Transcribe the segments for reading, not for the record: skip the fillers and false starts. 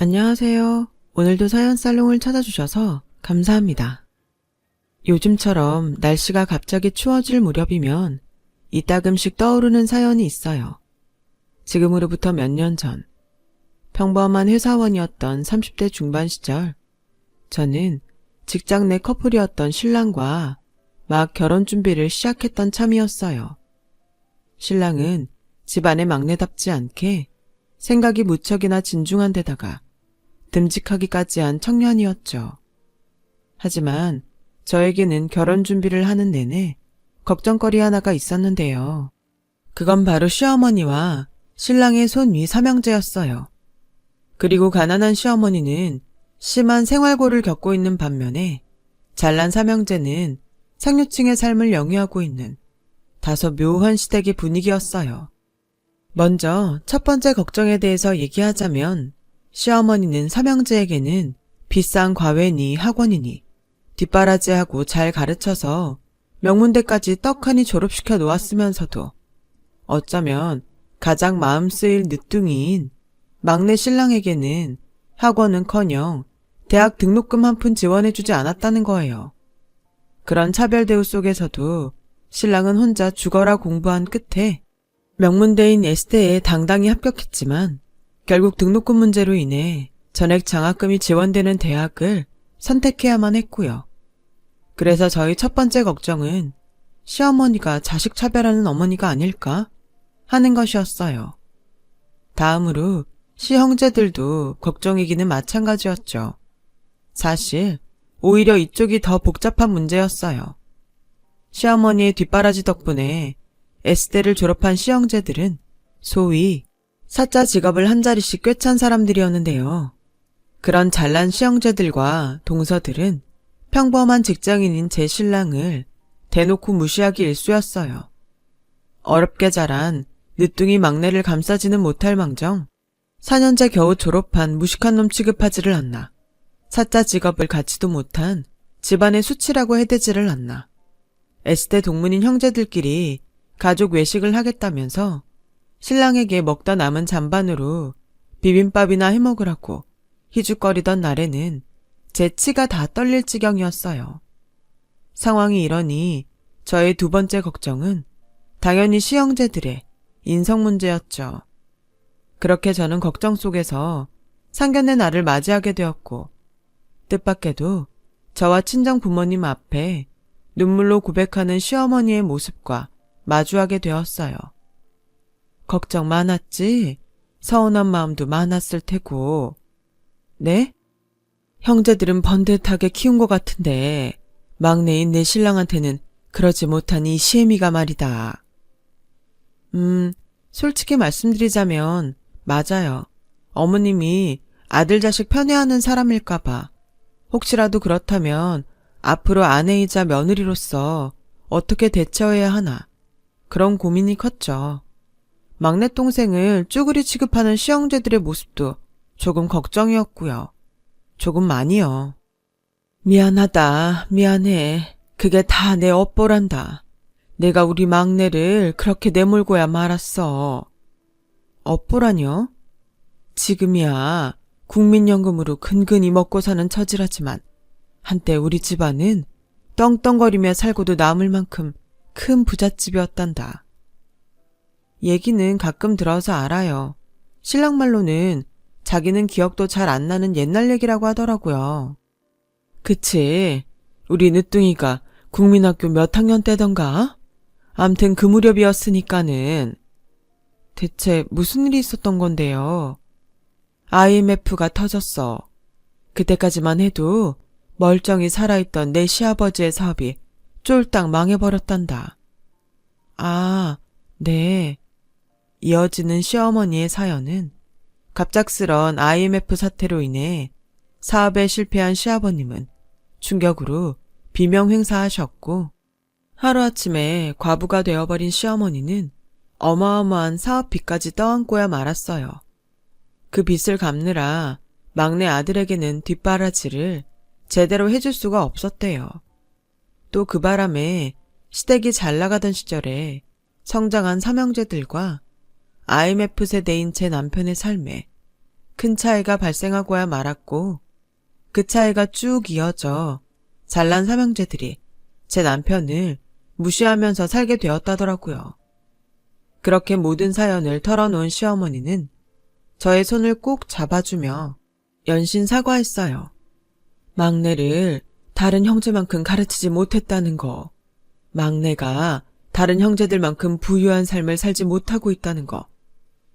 안녕하세요. 오늘도 사연 살롱을 찾아주셔서 감사합니다. 요즘처럼 날씨가 갑자기 추워질 무렵이면 이따금씩 떠오르는 사연이 있어요. 지금으로부터 몇 년 전, 평범한 회사원이었던 30대 중반 시절, 저는 직장 내 커플이었던 신랑과 막 결혼 준비를 시작했던 참이었어요. 신랑은 집안의 막내답지 않게 생각이 무척이나 진중한 데다가 듬직하기까지 한 청년이었죠. 하지만 저에게는 결혼 준비를 하는 내내 걱정거리 하나가 있었는데요. 그건 바로 시어머니와 신랑의 손위 삼형제였어요. 그리고 가난한 시어머니는 심한 생활고를 겪고 있는 반면에 잘난 삼형제는 상류층의 삶을 영위하고 있는 다소 묘한 시댁의 분위기였어요. 먼저 첫 번째 걱정에 대해서 얘기하자면 시어머니는 삼형제에게는 비싼 과외니 학원이니 뒷바라지하고 잘 가르쳐서 명문대까지 떡하니 졸업시켜 놓았으면서도 어쩌면 가장 마음 쓰일 늦둥이인 막내 신랑에게는 학원은커녕 대학 등록금 한 푼 지원해주지 않았다는 거예요. 그런 차별 대우 속에서도 신랑은 혼자 죽어라 공부한 끝에 명문대인 에스테에 당당히 합격했지만 결국 등록금 문제로 인해 전액 장학금이 지원되는 대학을 선택해야만 했고요. 그래서 저희 첫 번째 걱정은 시어머니가 자식 차별하는 어머니가 아닐까 하는 것이었어요. 다음으로 시형제들도 걱정이기는 마찬가지였죠. 사실 오히려 이쪽이 더 복잡한 문제였어요. 시어머니의 뒷바라지 덕분에 에스테를 졸업한 시형제들은 소위 사자 직업을 한 자리씩 꿰찬 사람들이었는데요. 그런 잘난 시형제들과 동서들은 평범한 직장인인 제 신랑을 대놓고 무시하기 일쑤였어요. 어렵게 자란 늦둥이 막내를 감싸지는 못할 망정 4년째 겨우 졸업한 무식한 놈 취급하지를 않나. 사자 직업을 갖지도 못한 집안의 수치라고 해대지를 않나. 에스테 동문인 형제들끼리 가족 외식을 하겠다면서 신랑에게 먹다 남은 잔반으로 비빔밥이나 해먹으라고 희죽거리던 날에는 제 치가 다 떨릴 지경이었어요. 상황이 이러니 저의 두 번째 걱정은 당연히 시형제들의 인성 문제였죠. 그렇게 저는 걱정 속에서 상견례 날을 맞이하게 되었고 뜻밖에도 저와 친정 부모님 앞에 눈물로 고백하는 시어머니의 모습과 마주하게 되었어요. 걱정 많았지? 서운한 마음도 많았을 테고. 네? 형제들은 번듯하게 키운 것 같은데 막내인 내 신랑한테는 그러지 못한 이 시애미가 말이다. 솔직히 말씀드리자면 맞아요. 어머님이 아들 자식 편애하는 사람일까봐 혹시라도 그렇다면 앞으로 아내이자 며느리로서 어떻게 대처해야 하나 그런 고민이 컸죠. 막내 동생을 쭈그리 취급하는 시형제들의 모습도 조금 걱정이었고요. 조금 많이요. 미안하다, 미안해. 그게 다 내 업보란다. 내가 우리 막내를 그렇게 내몰고야 말았어. 업보라뇨? 지금이야 국민연금으로 근근히 먹고 사는 처지라지만 한때 우리 집안은 떵떵거리며 살고도 남을 만큼 큰 부잣집이었단다. 얘기는 가끔 들어서 알아요. 신랑 말로는 자기는 기억도 잘 안 나는 옛날 얘기라고 하더라고요. 그치. 우리 늦둥이가 국민학교 몇 학년 때던가? 암튼 그 무렵이었으니까는. 대체 무슨 일이 있었던 건데요? IMF가 터졌어. 그때까지만 해도 멀쩡히 살아있던 내 시아버지의 사업이 쫄딱 망해버렸단다. 아, 네. 이어지는 시어머니의 사연은 갑작스런 IMF 사태로 인해 사업에 실패한 시아버님은 충격으로 비명행사하셨고 하루아침에 과부가 되어버린 시어머니는 어마어마한 사업 빚까지 떠안고야 말았어요. 그 빚을 갚느라 막내 아들에게는 뒷바라지를 제대로 해줄 수가 없었대요. 또 그 바람에 시댁이 잘 나가던 시절에 성장한 삼형제들과 IMF 세대인 제 남편의 삶에 큰 차이가 발생하고야 말았고 그 차이가 쭉 이어져 잘난 삼형제들이 제 남편을 무시하면서 살게 되었다더라고요. 그렇게 모든 사연을 털어놓은 시어머니는 저의 손을 꼭 잡아주며 연신 사과했어요. 막내를 다른 형제만큼 가르치지 못했다는 거, 막내가 다른 형제들만큼 부유한 삶을 살지 못하고 있다는 거,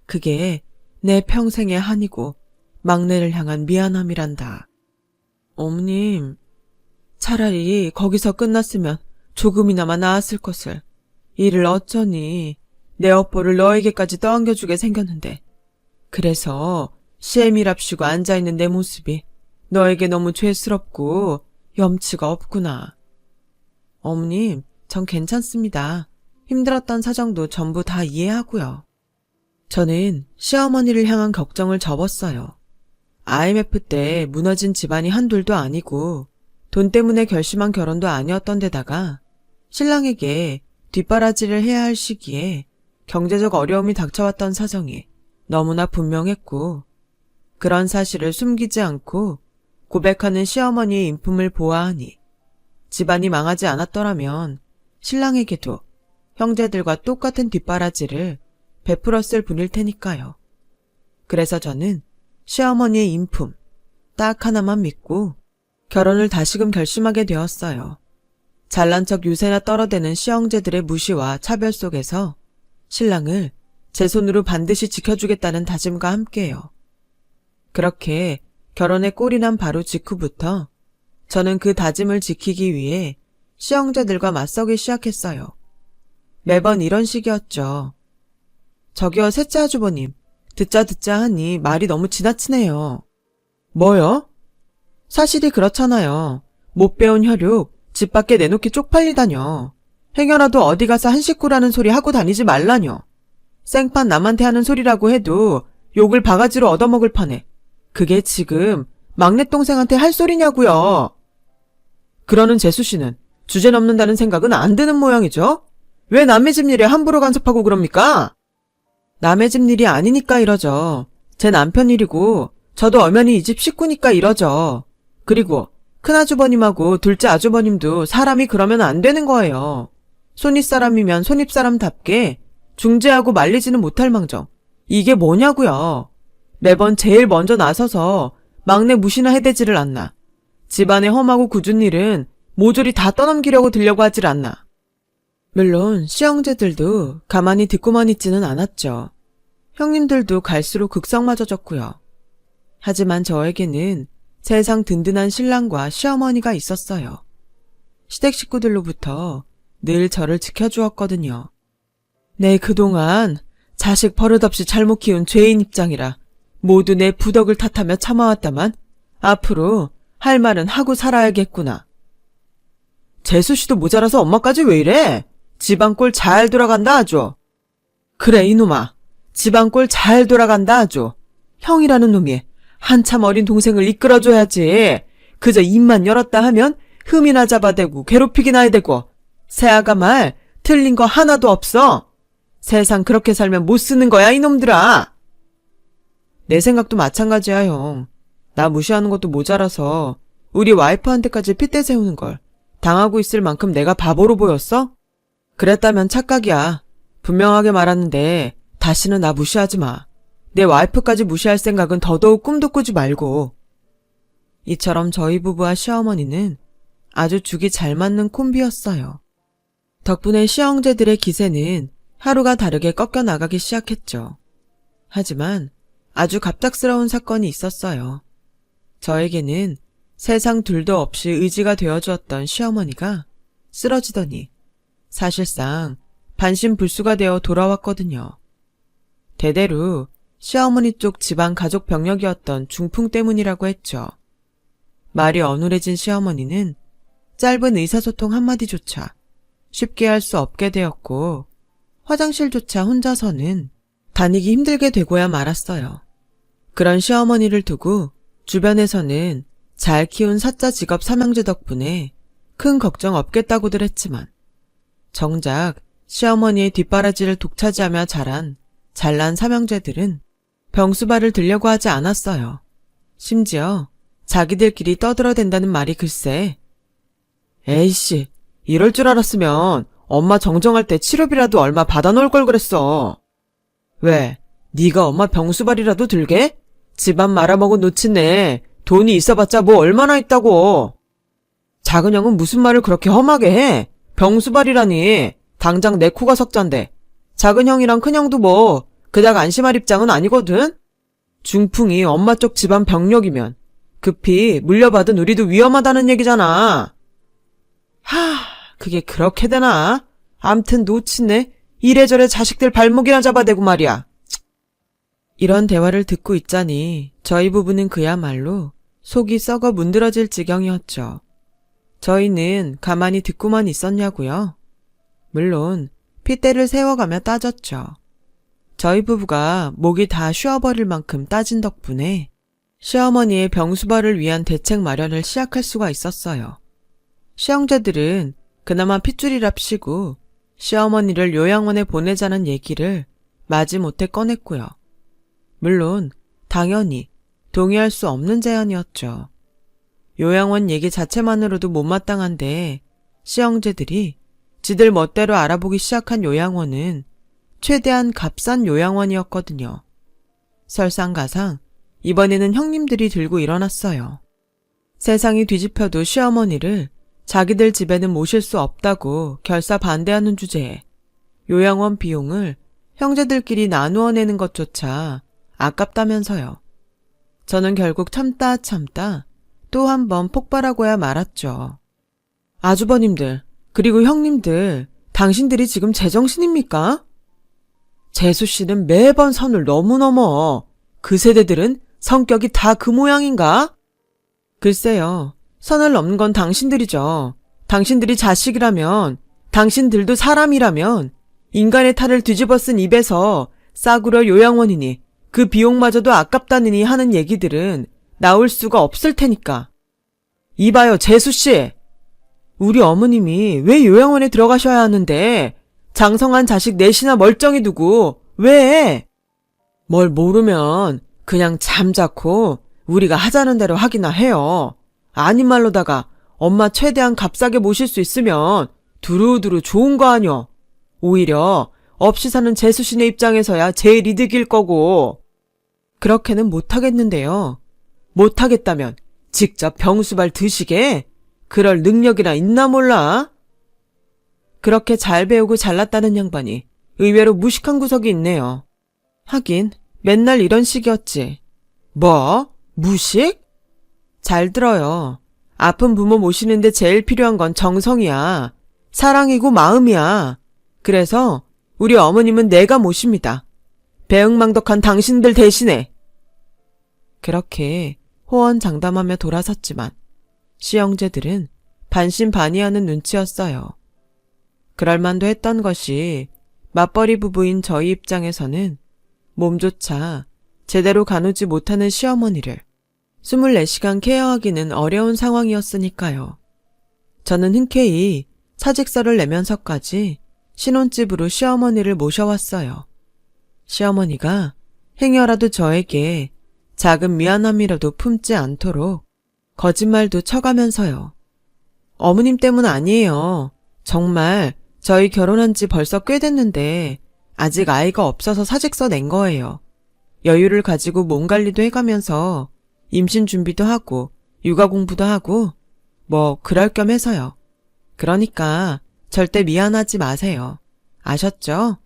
그게 내 평생의 한이고 막내를 향한 미안함이란다. 어머님, 차라리 거기서 끝났으면 조금이나마 나았을 것을. 이를 어쩌니 내 업보를 너에게까지 떠안겨주게 생겼는데 그래서 시애미랍시고 앉아있는 내 모습이 너에게 너무 죄스럽고 염치가 없구나. 어머님, 전 괜찮습니다. 힘들었던 사정도 전부 다 이해하고요. 저는 시어머니를 향한 걱정을 접었어요. IMF 때 무너진 집안이 한둘도 아니고 돈 때문에 결심한 결혼도 아니었던 데다가 신랑에게 뒷바라지를 해야 할 시기에 경제적 어려움이 닥쳐왔던 사정이 너무나 분명했고 그런 사실을 숨기지 않고 고백하는 시어머니의 인품을 보아하니 집안이 망하지 않았더라면 신랑에게도 형제들과 똑같은 뒷바라지를 베풀었을 분일 테니까요. 그래서 저는 시어머니의 인품 딱 하나만 믿고 결혼을 다시금 결심하게 되었어요. 잘난 척 유세나 떨어대는 시형제들의 무시와 차별 속에서 신랑을 제 손으로 반드시 지켜주겠다는 다짐과 함께요. 그렇게 결혼에 꼴이 난 바로 직후부터 저는 그 다짐을 지키기 위해 시형제들과 맞서기 시작했어요. 매번 이런 식이었죠. 저기요, 셋째 아주버님, 듣자 하니 말이 너무 지나치네요. 뭐요? 사실이 그렇잖아요. 못 배운 혈육 집 밖에 내놓기 쪽팔리다뇨. 행여라도 어디 가서 한 식구라는 소리 하고 다니지 말라뇨. 생판 남한테 하는 소리라고 해도 욕을 바가지로 얻어먹을 판에 그게 지금 막내 동생한테 할 소리냐고요. 그러는 재수씨는 주제 넘는다는 생각은 안 드는 모양이죠? 왜 남의 집 일에 함부로 간섭하고 그럽니까? 남의 집 일이 아니니까 이러죠. 제 남편 일이고 저도 엄연히 이 집 식구니까 이러죠. 그리고 큰아주버님하고 둘째 아주버님도 사람이 그러면 안 되는 거예요. 손윗사람이면 손윗사람답게 중재하고 말리지는 못할 망정. 이게 뭐냐고요. 매번 제일 먼저 나서서 막내 무시나 해대지를 않나. 집안의 험하고 굳은 일은 모조리 다 떠넘기려고 들려고 하질 않나. 물론 시형제들도 가만히 듣고만 있지는 않았죠. 형님들도 갈수록 극성맞아졌고요. 하지만 저에게는 세상 든든한 신랑과 시어머니가 있었어요. 시댁 식구들로부터 늘 저를 지켜주었거든요. 내 그동안 자식 버릇없이 잘못 키운 죄인 입장이라 모두 내 부덕을 탓하며 참아왔다만 앞으로 할 말은 하고 살아야겠구나. 재수씨도 모자라서 엄마까지 왜 이래? 집안 꼴 잘 돌아간다 아주. 그래 이놈아, 집안 꼴 잘 돌아간다 아주. 형이라는 놈이 한참 어린 동생을 이끌어줘야지. 그저 입만 열었다 하면 흠이나 잡아대고 괴롭히기나 해대고 새아가 말 틀린 거 하나도 없어. 세상 그렇게 살면 못 쓰는 거야 이놈들아. 내 생각도 마찬가지야 형. 나 무시하는 것도 모자라서 우리 와이프한테까지 핏대 세우는 걸 당하고 있을 만큼 내가 바보로 보였어? 그랬다면 착각이야. 분명하게 말하는데 다시는 나 무시하지 마. 내 와이프까지 무시할 생각은 더더욱 꿈도 꾸지 말고. 이처럼 저희 부부와 시어머니는 아주 죽이 잘 맞는 콤비였어요. 덕분에 시형제들의 기세는 하루가 다르게 꺾여나가기 시작했죠. 하지만 아주 갑작스러운 사건이 있었어요. 저에게는 세상 둘도 없이 의지가 되어주었던 시어머니가 쓰러지더니 사실상 반신불수가 되어 돌아왔거든요. 대대로 시어머니 쪽 집안 가족 병력이었던 중풍 때문이라고 했죠. 말이 어눌해진 시어머니는 짧은 의사소통 한마디조차 쉽게 할 수 없게 되었고 화장실조차 혼자서는 다니기 힘들게 되고야 말았어요. 그런 시어머니를 두고 주변에서는 잘 키운 사자 직업 삼형제 덕분에 큰 걱정 없겠다고들 했지만 정작 시어머니의 뒷바라지를 독차지하며 자란 잘난 삼형제들은 병수발을 들려고 하지 않았어요. 심지어 자기들끼리 떠들어댄다는 말이 글쎄. 에이씨, 이럴 줄 알았으면 엄마 정정할 때 치료비라도 얼마 받아놓을 걸 그랬어. 왜, 네가 엄마 병수발이라도 들게? 집안 말아먹은 노친네 돈이 있어봤자 뭐 얼마나 있다고. 작은 형은 무슨 말을 그렇게 험하게 해? 병수발이라니. 당장 내 코가 석잔데. 작은 형이랑 큰 형도 뭐 그닥 안심할 입장은 아니거든? 중풍이 엄마 쪽 집안 병력이면 급히 물려받은 우리도 위험하다는 얘기잖아. 그게 그렇게 되나? 암튼 놓치네. 이래저래 자식들 발목이나 잡아대고 말이야. 이런 대화를 듣고 있자니 저희 부부는 그야말로 속이 썩어 문드러질 지경이었죠. 저희는 가만히 듣고만 있었냐고요? 물론 핏대를 세워가며 따졌죠. 저희 부부가 목이 다 쉬어버릴 만큼 따진 덕분에 시어머니의 병수발을 위한 대책 마련을 시작할 수가 있었어요. 시형제들은 그나마 핏줄이랍시고 시어머니를 요양원에 보내자는 얘기를 마지못해 꺼냈고요. 물론 당연히 동의할 수 없는 제안이었죠. 요양원 얘기 자체만으로도 못마땅한데 시형제들이 지들 멋대로 알아보기 시작한 요양원은 최대한 값싼 요양원이었거든요. 설상가상 이번에는 형님들이 들고 일어났어요. 세상이 뒤집혀도 시어머니를 자기들 집에는 모실 수 없다고 결사 반대하는 주제에 요양원 비용을 형제들끼리 나누어 내는 것조차 아깝다면서요. 저는 결국 참다 또 한 번 폭발하고야 말았죠. 아주버님들, 그리고 형님들, 당신들이 지금 제정신입니까? 재수씨는 매번 선을 너무 넘어. 그 세대들은 성격이 다 그 모양인가? 글쎄요. 선을 넘는 건 당신들이죠. 당신들이 자식이라면, 당신들도 사람이라면 인간의 탈을 뒤집어 쓴 입에서 싸구려 요양원이니 그 비용마저도 아깝다느니 하는 얘기들은 나올 수가 없을 테니까. 이봐요, 재수씨. 우리 어머님이 왜 요양원에 들어가셔야 하는데 장성한 자식 넷이나 멀쩡히 두고 왜? 뭘 모르면 그냥 잠자코 우리가 하자는 대로 하기나 해요. 아닌 말로다가 엄마 최대한 값싸게 모실 수 있으면 두루두루 좋은 거 아뇨. 오히려 없이 사는 재수씨네 입장에서야 제일 이득일 거고. 그렇게는 못하겠는데요. 못하겠다면 직접 병수발 드시게? 그럴 능력이나 있나 몰라? 그렇게 잘 배우고 잘났다는 양반이 의외로 무식한 구석이 있네요. 하긴 맨날 이런 식이었지. 뭐? 무식? 잘 들어요. 아픈 부모 모시는데 제일 필요한 건 정성이야. 사랑이고 마음이야. 그래서 우리 어머님은 내가 모십니다. 배응망덕한 당신들 대신에. 그렇게 호언장담하며 돌아섰지만 시형제들은 반신반의하는 눈치였어요. 그럴만도 했던 것이 맞벌이 부부인 저희 입장에서는 몸조차 제대로 가누지 못하는 시어머니를 24시간 케어하기는 어려운 상황이었으니까요. 저는 흔쾌히 사직서를 내면서까지 신혼집으로 시어머니를 모셔왔어요. 시어머니가 행여라도 저에게 작은 미안함이라도 품지 않도록 거짓말도 쳐가면서요. 어머님 때문 아니에요. 정말 저희 결혼한 지 벌써 꽤 됐는데 아직 아이가 없어서 사직서 낸 거예요. 여유를 가지고 몸 관리도 해가면서 임신 준비도 하고 육아 공부도 하고 뭐 그럴 겸 해서요. 그러니까 절대 미안하지 마세요. 아셨죠?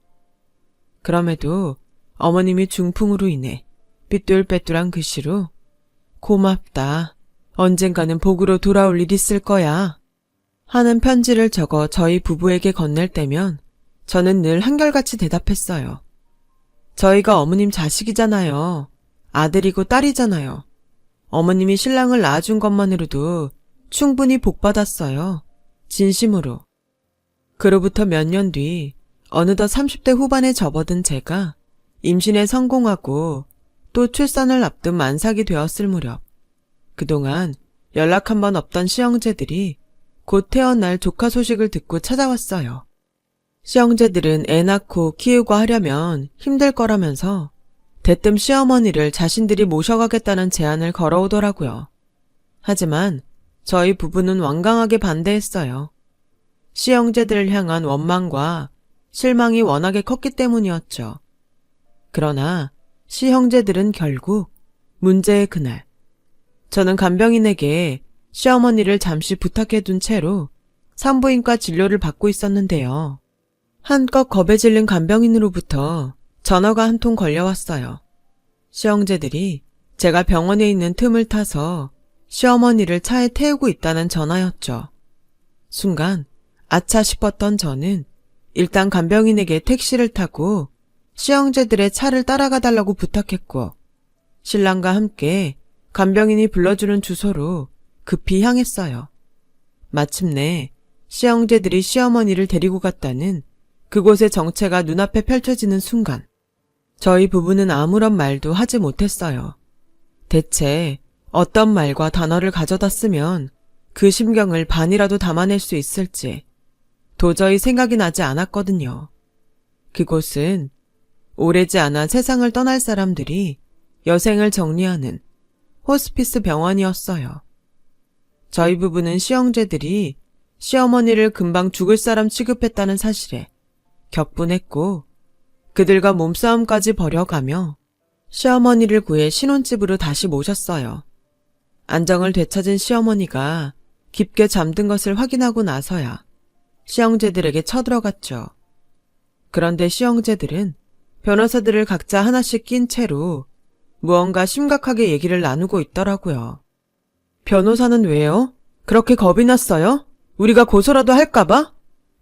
그럼에도 어머님이 중풍으로 인해 삐뚤빼뚤한 글씨로 고맙다. 언젠가는 복으로 돌아올 일 있을 거야. 하는 편지를 적어 저희 부부에게 건넬 때면 저는 늘 한결같이 대답했어요. 저희가 어머님 자식이잖아요. 아들이고 딸이잖아요. 어머님이 신랑을 낳아준 것만으로도 충분히 복받았어요. 진심으로. 그로부터 몇 년 뒤 어느덧 30대 후반에 접어든 제가 임신에 성공하고 또 출산을 앞둔 만삭이 되었을 무렵 그동안 연락 한 번 없던 시형제들이 곧 태어날 조카 소식을 듣고 찾아왔어요. 시형제들은 애 낳고 키우고 하려면 힘들 거라면서 대뜸 시어머니를 자신들이 모셔가겠다는 제안을 걸어오더라고요. 하지만 저희 부부는 완강하게 반대했어요. 시형제들을 향한 원망과 실망이 워낙에 컸기 때문이었죠. 그러나 시형제들은 결국 문제의 그날, 저는 간병인에게 시어머니를 잠시 부탁해둔 채로 산부인과 진료를 받고 있었는데요. 한껏 겁에 질린 간병인으로부터 전화가 한 통 걸려왔어요. 시형제들이 제가 병원에 있는 틈을 타서 시어머니를 차에 태우고 있다는 전화였죠. 순간 아차 싶었던 저는 일단 간병인에게 택시를 타고 시형제들의 차를 따라가 달라고 부탁했고 신랑과 함께 간병인이 불러주는 주소로 급히 향했어요. 마침내 시형제들이 시어머니를 데리고 갔다는 그곳의 정체가 눈앞에 펼쳐지는 순간 저희 부부는 아무런 말도 하지 못했어요. 대체 어떤 말과 단어를 가져다 쓰면 그 심경을 반이라도 담아낼 수 있을지 도저히 생각이 나지 않았거든요. 그곳은 오래지 않아 세상을 떠날 사람들이 여생을 정리하는 호스피스 병원이었어요. 저희 부부는 시형제들이 시어머니를 금방 죽을 사람 취급했다는 사실에 격분했고 그들과 몸싸움까지 벌여가며 시어머니를 구해 신혼집으로 다시 모셨어요. 안정을 되찾은 시어머니가 깊게 잠든 것을 확인하고 나서야 시형제들에게 쳐들어갔죠. 그런데 시형제들은 변호사들을 각자 하나씩 낀 채로 무언가 심각하게 얘기를 나누고 있더라고요. 변호사는 왜요? 그렇게 겁이 났어요? 우리가 고소라도 할까봐?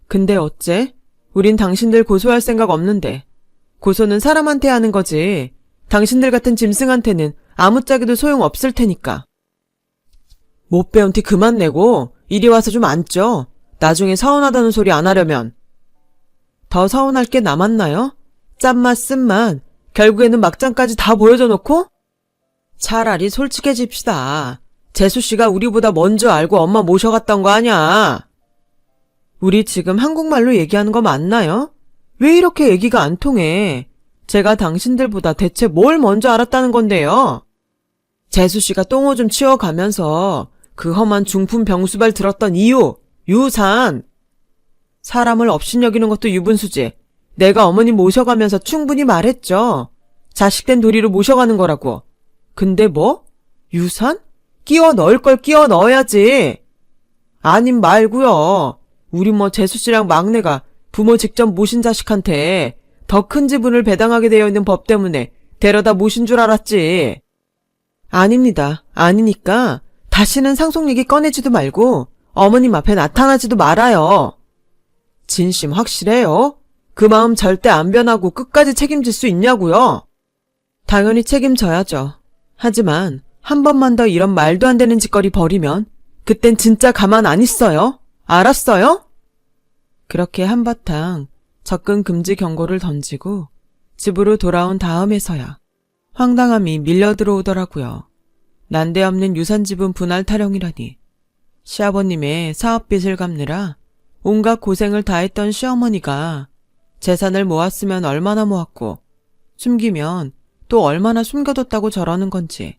근데 어째? 우린 당신들 고소할 생각 없는데. 고소는 사람한테 하는 거지. 당신들 같은 짐승한테는 아무짝에도 소용없을 테니까. 못 배운 티 그만 내고 이리 와서 좀 앉죠. 나중에 서운하다는 소리 안 하려면. 더 서운할 게 남았나요? 짠맛 쓴맛 결국에는 막장까지 다 보여줘 놓고? 차라리 솔직해집시다. 재수씨가 우리보다 먼저 알고 엄마 모셔갔던 거 아냐? 우리 지금 한국말로 얘기하는 거 맞나요? 왜 이렇게 얘기가 안 통해? 제가 당신들보다 대체 뭘 먼저 알았다는 건데요? 재수씨가 똥오줌 치워가면서 그 험한 중풍 병수발 들었던 이유, 유산. 사람을 업신여기는 것도 유분수지. 내가 어머니 모셔가면서 충분히 말했죠. 자식된 도리로 모셔가는 거라고. 근데 뭐? 유산? 끼워 넣을 걸 끼워 넣어야지. 아님 말고요. 우리 재수씨랑 막내가 부모 직접 모신 자식한테 더 큰 지분을 배당하게 되어 있는 법 때문에 데려다 모신 줄 알았지. 아닙니다. 아니니까 다시는 상속 얘기 꺼내지도 말고 어머님 앞에 나타나지도 말아요. 진심 확실해요? 그 마음 절대 안 변하고 끝까지 책임질 수 있냐고요? 당연히 책임져야죠. 하지만 한 번만 더 이런 말도 안 되는 짓거리 벌이면 그땐 진짜 가만 안 있어요. 알았어요? 그렇게 한바탕 접근 금지 경고를 던지고 집으로 돌아온 다음에서야 황당함이 밀려 들어오더라고요. 난데없는 유산지분 분할 타령이라니. 시아버님의 사업빚을 갚느라 온갖 고생을 다했던 시어머니가 재산을 모았으면 얼마나 모았고 숨기면 또 얼마나 숨겨뒀다고 저러는 건지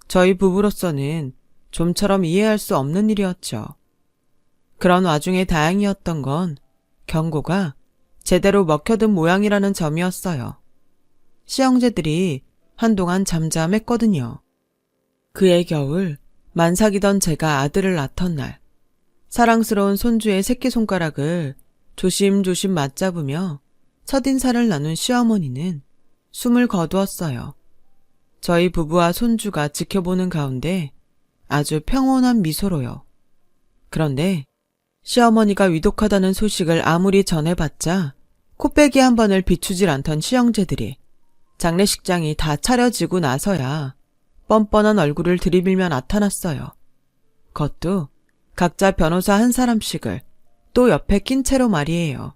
저희 부부로서는 좀처럼 이해할 수 없는 일이었죠. 그런 와중에 다행이었던 건 경고가 제대로 먹혀든 모양이라는 점이었어요. 시형제들이 한동안 잠잠했거든요. 그해 겨울 만삭이던 제가 아들을 낳던 날 사랑스러운 손주의 새끼손가락을 조심조심 맞잡으며 첫인사를 나눈 시어머니는 숨을 거두었어요. 저희 부부와 손주가 지켜보는 가운데 아주 평온한 미소로요. 그런데 시어머니가 위독하다는 소식을 아무리 전해봤자 코빼기 한 번을 비추질 않던 시형제들이 장례식장이 다 차려지고 나서야 뻔뻔한 얼굴을 들이밀며 나타났어요. 그것도 각자 변호사 한 사람씩을 또 옆에 낀 채로 말이에요.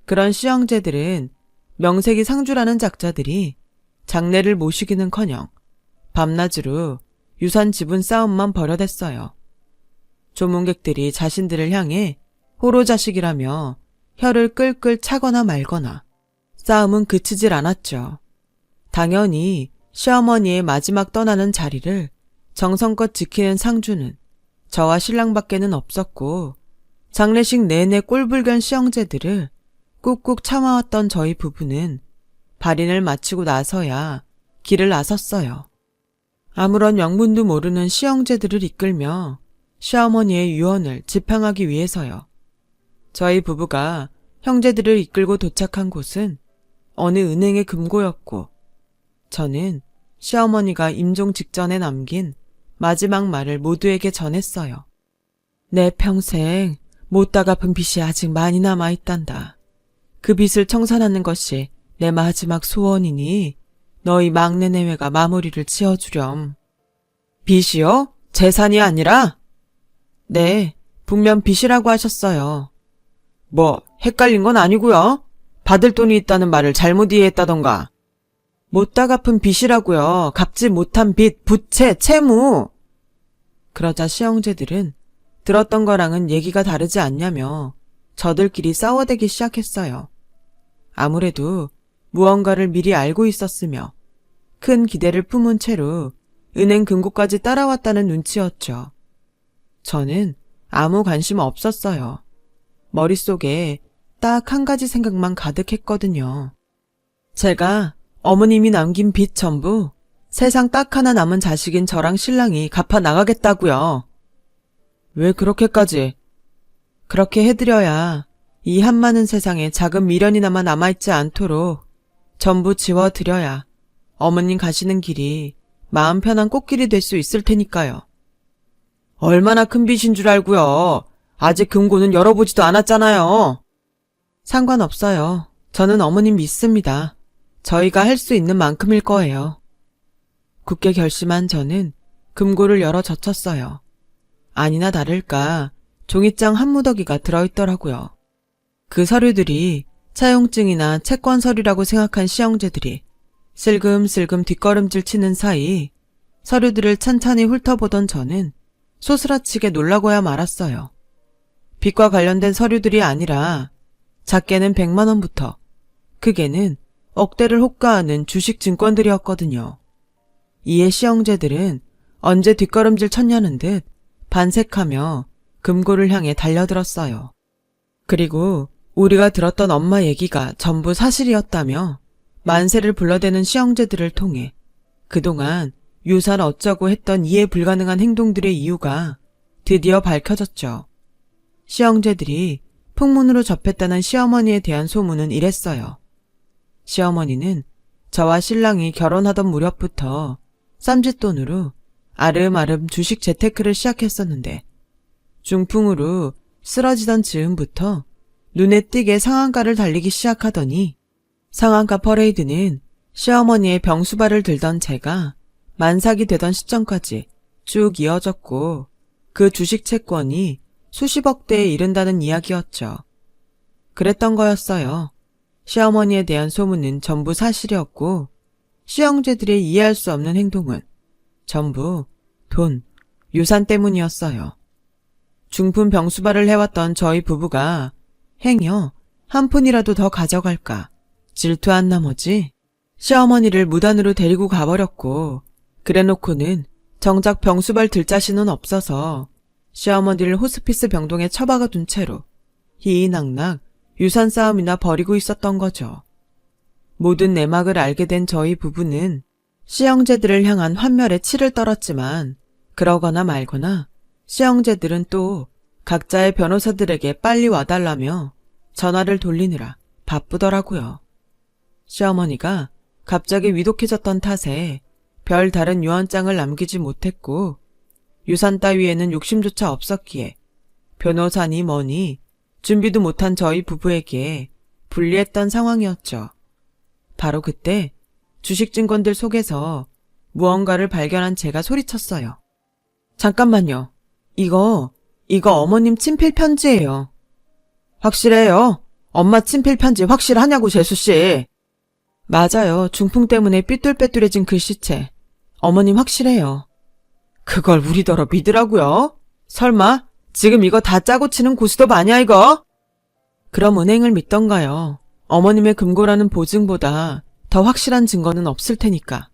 그런 시형제들은 명색이 상주라는 작자들이 장례를 모시기는커녕 밤낮으로 유산 지분 싸움만 벌여댔어요. 조문객들이 자신들을 향해 호로자식이라며 혀를 끌끌 차거나 말거나 싸움은 그치질 않았죠. 당연히 시어머니의 마지막 떠나는 자리를 정성껏 지키는 상주는 저와 신랑밖에는 없었고, 장례식 내내 꼴불견 시형제들을 꾹꾹 참아왔던 저희 부부는 발인을 마치고 나서야 길을 나섰어요. 아무런 명분도 모르는 시형제들을 이끌며 시어머니의 유언을 지팡하기 위해서요. 저희 부부가 형제들을 이끌고 도착한 곳은 어느 은행의 금고였고, 저는 시어머니가 임종 직전에 남긴 마지막 말을 모두에게 전했어요. 내 평생 못다 갚은 빚이 아직 많이 남아있단다. 그 빚을 청산하는 것이 내 마지막 소원이니 너희 막내 내외가 마무리를 지어주렴. 빚이요? 재산이 아니라? 네, 분명 빚이라고 하셨어요. 뭐 헷갈린 건 아니고요. 받을 돈이 있다는 말을 잘못 이해했다던가. 못다 갚은 빚이라고요. 갚지 못한 빚, 부채, 채무. 그러자 시형제들은 들었던 거랑은 얘기가 다르지 않냐며 저들끼리 싸워대기 시작했어요. 아무래도 무언가를 미리 알고 있었으며 큰 기대를 품은 채로 은행 금고까지 따라왔다는 눈치였죠. 저는 아무 관심 없었어요. 머릿속에 딱 한 가지 생각만 가득했거든요. 제가 어머님이 남긴 빚 전부 세상 딱 하나 남은 자식인 저랑 신랑이 갚아 나가겠다고요. 왜 그렇게까지? 그렇게 해드려야 이 한많은 세상에 작은 미련이나마 남아있지 않도록 전부 지워드려야 어머님 가시는 길이 마음 편한 꽃길이 될 수 있을 테니까요. 얼마나 큰 빚인 줄 알고요. 아직 금고는 열어보지도 않았잖아요. 상관없어요. 저는 어머님 믿습니다. 저희가 할 수 있는 만큼일 거예요. 굳게 결심한 저는 금고를 열어 젖혔어요. 아니나 다를까 종이장 한 무더기가 들어있더라고요. 그 서류들이 차용증이나 채권 서류라고 생각한 시형제들이 슬금슬금 뒷걸음질 치는 사이 서류들을 찬찬히 훑어보던 저는 소스라치게 놀라고야 말았어요. 빚과 관련된 서류들이 아니라 작게는 100만 원부터 크게는 억대를 호가하는 주식 증권들이었거든요. 이에 시형제들은 언제 뒷걸음질 쳤냐는 듯 반색하며 금고를 향해 달려들었어요. 그리고 우리가 들었던 엄마 얘기가 전부 사실이었다며 만세를 불러대는 시형제들을 통해 그동안 유산 어쩌고 했던 이해 불가능한 행동들의 이유가 드디어 밝혀졌죠. 시형제들이 풍문으로 접했다는 시어머니에 대한 소문은 이랬어요. 시어머니는 저와 신랑이 결혼하던 무렵부터 쌈짓돈으로 아름아름 주식 재테크를 시작했었는데 중풍으로 쓰러지던 즈음부터 눈에 띄게 상한가를 달리기 시작하더니 상한가 퍼레이드는 시어머니의 병수발을 들던 제가 만삭이 되던 시점까지 쭉 이어졌고 그 주식 채권이 수십억 대에 이른다는 이야기였죠. 그랬던 거였어요. 시어머니에 대한 소문은 전부 사실이었고 시형제들의 이해할 수 없는 행동은 전부 돈, 유산 때문이었어요. 중풍 병수발을 해왔던 저희 부부가 행여 한 푼이라도 더 가져갈까 질투한 나머지 시어머니를 무단으로 데리고 가버렸고 그래놓고는 정작 병수발 들 자신은 없어서 시어머니를 호스피스 병동에 처박아 둔 채로 희희낙낙 유산 싸움이나 벌이고 있었던 거죠. 모든 내막을 알게 된 저희 부부는 시형제들을 향한 환멸에 치를 떨었지만 그러거나 말거나 시형제들은 또 각자의 변호사들에게 빨리 와달라며 전화를 돌리느라 바쁘더라고요. 시어머니가 갑자기 위독해졌던 탓에 별 다른 유언장을 남기지 못했고 유산 따위에는 욕심조차 없었기에 변호사니 뭐니 준비도 못한 저희 부부에게 불리했던 상황이었죠. 바로 그때 주식증권들 속에서 무언가를 발견한 제가 소리쳤어요. 잠깐만요. 이거 어머님 친필 편지예요. 확실해요? 엄마 친필 편지 확실하냐고 재수씨. 맞아요. 중풍 때문에 삐뚤빼뚤해진 글씨체. 어머님 확실해요. 그걸 우리더러 믿으라고요? 설마 지금 이거 다 짜고 치는 고스톱 아니야 이거? 그럼 은행을 믿던가요. 어머님의 금고라는 보증보다 더 확실한 증거는 없을 테니까.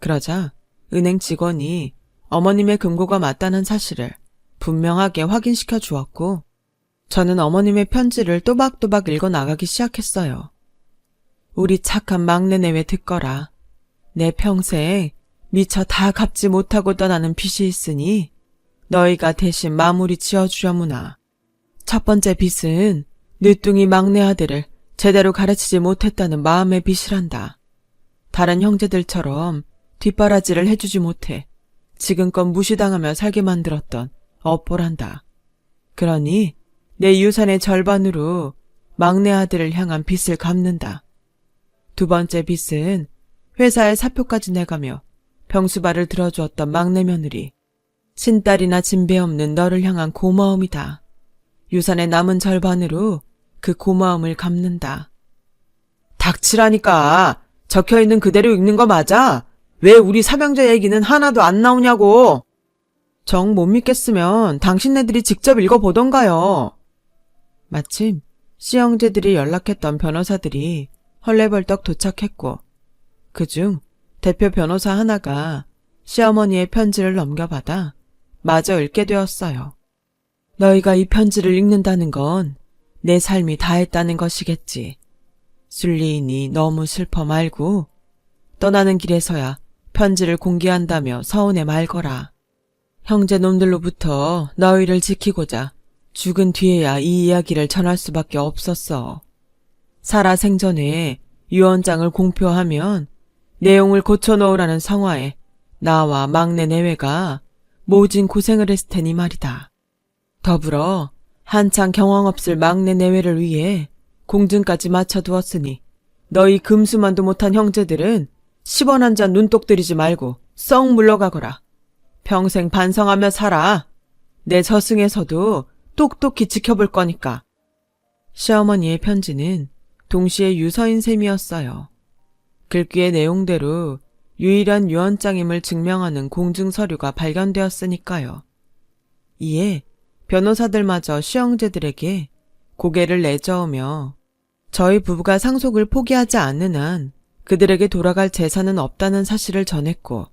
그러자 은행 직원이 어머님의 금고가 맞다는 사실을 분명하게 확인시켜 주었고, 저는 어머님의 편지를 또박또박 읽어 나가기 시작했어요. 우리 착한 막내 내외 듣거라. 내 평생 미처 다 갚지 못하고 떠나는 빚이 있으니 너희가 대신 마무리 지어주려무나. 첫 번째 빚은 늦둥이 막내 아들을 제대로 가르치지 못했다는 마음의 빚이란다. 다른 형제들처럼 뒷바라지를 해주지 못해 지금껏 무시당하며 살게 만들었던 업보란다. 그러니 내 유산의 절반으로 막내 아들을 향한 빚을 갚는다. 두 번째 빚은 회사에 사표까지 내가며 병수발을 들어주었던 막내 며느리, 친딸이나 진배 없는 너를 향한 고마움이다. 유산의 남은 절반으로 그 고마움을 갚는다. 닥치라니까. 적혀있는 그대로 읽는 거 맞아? 왜 우리 삼형제 얘기는 하나도 안 나오냐고. 정 못 믿겠으면 당신네들이 직접 읽어보던가요. 마침 씨형제들이 연락했던 변호사들이 헐레벌떡 도착했고, 그중 대표 변호사 하나가 시어머니의 편지를 넘겨받아 마저 읽게 되었어요. 너희가 이 편지를 읽는다는 건 내 삶이 다했다는 것이겠지. 순리인이 너무 슬퍼 말고 떠나는 길에서야 편지를 공개한다며 서운해 말거라. 형제놈들로부터 너희를 지키고자 죽은 뒤에야 이 이야기를 전할 수밖에 없었어. 살아 생전에 유언장을 공표하면 내용을 고쳐놓으라는 성화에 나와 막내 내외가 모진 고생을 했을 테니 말이다. 더불어 한창 경황 없을 막내 내외를 위해 공증까지 맞춰두었으니 너희 금수만도 못한 형제들은 10원 한 잔 눈독 들이지 말고 썩 물러가거라. 평생 반성하며 살아. 내 저승에서도 똑똑히 지켜볼 거니까. 시어머니의 편지는 동시에 유서인 셈이었어요. 글귀의 내용대로 유일한 유언장임을 증명하는 공증서류가 발견되었으니까요. 이에 변호사들마저 시형제들에게 고개를 내저으며 저희 부부가 상속을 포기하지 않는 한 그들에게 돌아갈 재산은 없다는 사실을 전했고,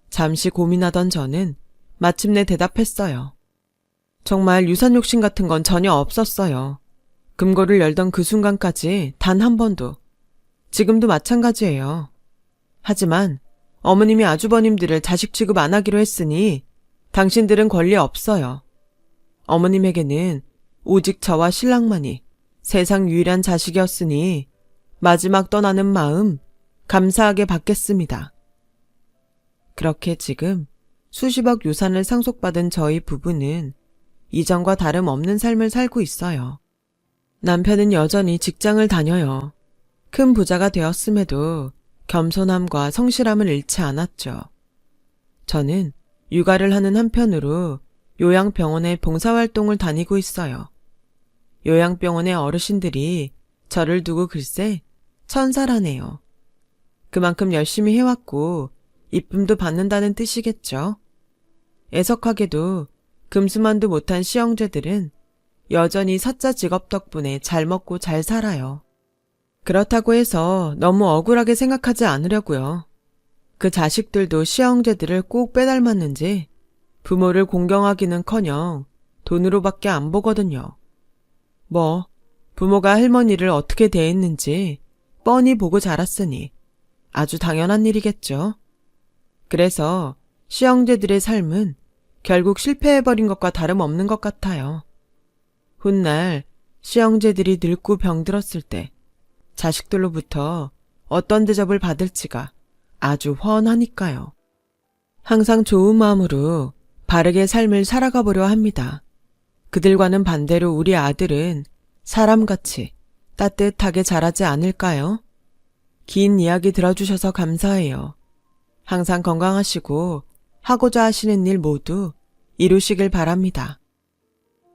잠시 고민하던 저는 마침내 대답했어요. 정말 유산 욕심 같은 건 전혀 없었어요. 금고를 열던 그 순간까지 단 한 번도. 지금도 마찬가지예요. 하지만 어머님이 아주버님들을 자식 취급 안 하기로 했으니 당신들은 권리 없어요. 어머님에게는 오직 저와 신랑만이 세상 유일한 자식이었으니 마지막 떠나는 마음 감사하게 받겠습니다. 그렇게 지금 수십억 유산을 상속받은 저희 부부는 이전과 다름없는 삶을 살고 있어요. 남편은 여전히 직장을 다녀요. 큰 부자가 되었음에도 겸손함과 성실함을 잃지 않았죠. 저는 육아를 하는 한편으로 요양병원에 봉사활동을 다니고 있어요. 요양병원의 어르신들이 저를 두고 글쎄 천사라네요. 그만큼 열심히 해왔고 이쁨도 받는다는 뜻이겠죠. 애석하게도 금수만도 못한 시형제들은 여전히 사자 직업 덕분에 잘 먹고 잘 살아요. 그렇다고 해서 너무 억울하게 생각하지 않으려고요. 그 자식들도 시형제들을 꼭 빼닮았는지 부모를 공경하기는커녕 돈으로밖에 안 보거든요. 부모가 할머니를 어떻게 대했는지 뻔히 보고 자랐으니 아주 당연한 일이겠죠. 그래서 시형제들의 삶은 결국 실패해버린 것과 다름없는 것 같아요. 훗날 시형제들이 늙고 병들었을 때 자식들로부터 어떤 대접을 받을지가 아주 훤하니까요. 항상 좋은 마음으로 바르게 삶을 살아가 보려 합니다. 그들과는 반대로 우리 아들은 사람같이 따뜻하게 자라지 않을까요? 긴 이야기 들어주셔서 감사해요. 항상 건강하시고 하고자 하시는 일 모두 이루시길 바랍니다.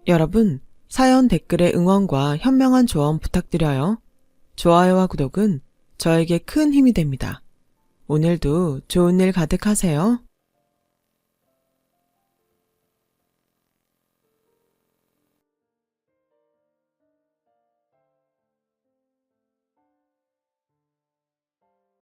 여러분, 사연 댓글에 응원과 현명한 조언 부탁드려요. 좋아요와 구독은 저에게 큰 힘이 됩니다. 오늘도 좋은 일 가득하세요.